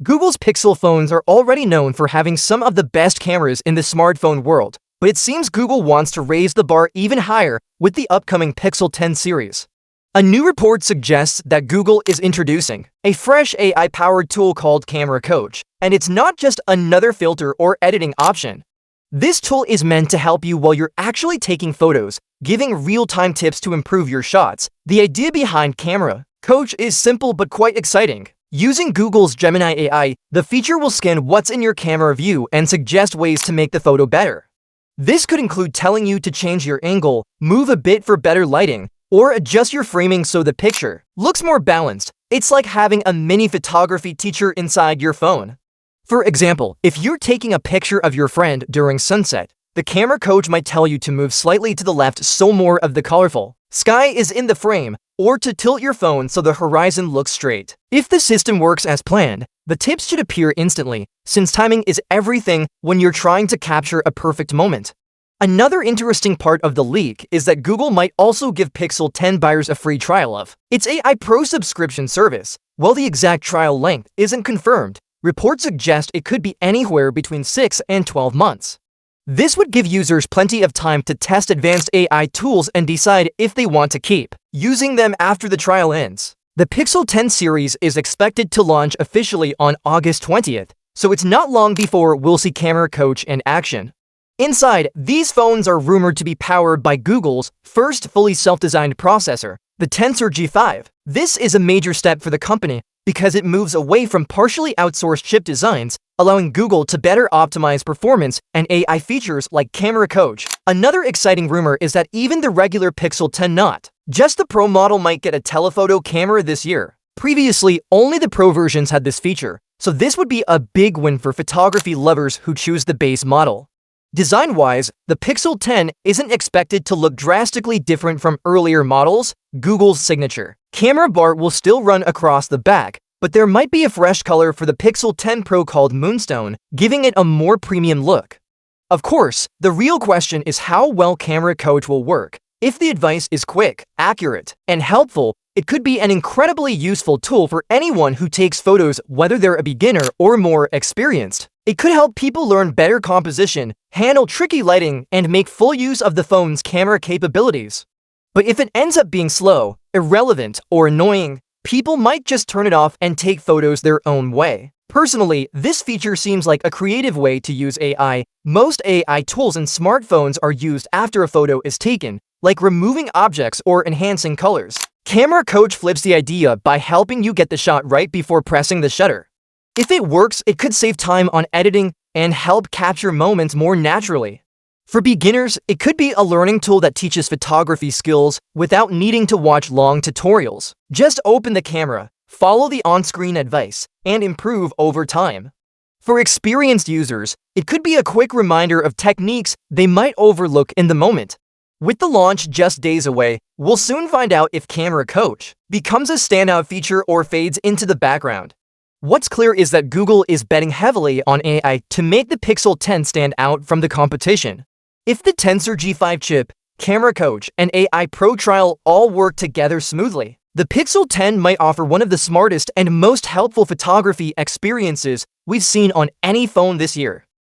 Google's Pixel phones are already known for having some of the best cameras in the smartphone world, but it seems Google wants to raise the bar even higher with the upcoming Pixel 10 series. A new report suggests that Google is introducing a fresh AI-powered tool called Camera Coach, and it's not just another filter or editing option. This tool is meant to help you while you're actually taking photos, giving real-time tips to improve your shots. The idea behind Camera Coach is simple but quite exciting. Using Google's Gemini AI, the feature will scan what's in your camera view and suggest ways to make the photo better. This could include telling you to change your angle, move a bit for better lighting, or adjust your framing so the picture looks more balanced. It's like having a mini photography teacher inside your phone. For example, if you're taking a picture of your friend during sunset, the Camera Coach might tell you to move slightly to the left so more of the colorful sky is in the frame, or to tilt your phone so the horizon looks straight. If the system works as planned, the tips should appear instantly, since timing is everything when you're trying to capture a perfect moment. Another interesting part of the leak is that Google might also give Pixel 10 buyers a free trial of its AI Pro subscription service. While the exact trial length isn't confirmed, reports suggest it could be anywhere between 6 and 12 months. This would give users plenty of time to test advanced AI tools and decide if they want to keep using them after the trial ends. The Pixel 10 series is expected to launch officially on August 20th, so it's not long before we'll see Camera Coach in action. Inside, these phones are rumored to be powered by Google's first fully self-designed processor, the Tensor G5. This is a major step for the company because it moves away from partially outsourced chip designs, allowing Google to better optimize performance and AI features like Camera Coach. Another exciting rumor is that even the regular Pixel 10, not just the Pro model, might get a telephoto camera this year. Previously, only the Pro versions had this feature, so this would be a big win for photography lovers who choose the base model. Design-wise, the Pixel 10 isn't expected to look drastically different from earlier models. Google's signature camera bar will still run across the back, but there might be a fresh color for the Pixel 10 Pro called Moonstone, giving it a more premium look. Of course, the real question is how well Camera Coach will work. If the advice is quick, accurate, and helpful, it could be an incredibly useful tool for anyone who takes photos, whether they're a beginner or more experienced. It could help people learn better composition, handle tricky lighting, and make full use of the phone's camera capabilities. But if it ends up being slow, irrelevant, or annoying, people might just turn it off and take photos their own way. Personally, this feature seems like a creative way to use AI. Most AI tools in smartphones are used after a photo is taken, like removing objects or enhancing colors. Camera Coach flips the idea by helping you get the shot right before pressing the shutter. If it works, it could save time on editing and help capture moments more naturally. For beginners, it could be a learning tool that teaches photography skills without needing to watch long tutorials. Just open the camera, follow the on-screen advice, and improve over time. For experienced users, it could be a quick reminder of techniques they might overlook in the moment. With the launch just days away, we'll soon find out if Camera Coach becomes a standout feature or fades into the background. What's clear is that Google is betting heavily on AI to make the Pixel 10 stand out from the competition. If the Tensor G5 chip, Camera Coach, and AI Pro trial all work together smoothly, the Pixel 10 might offer one of the smartest and most helpful photography experiences we've seen on any phone this year.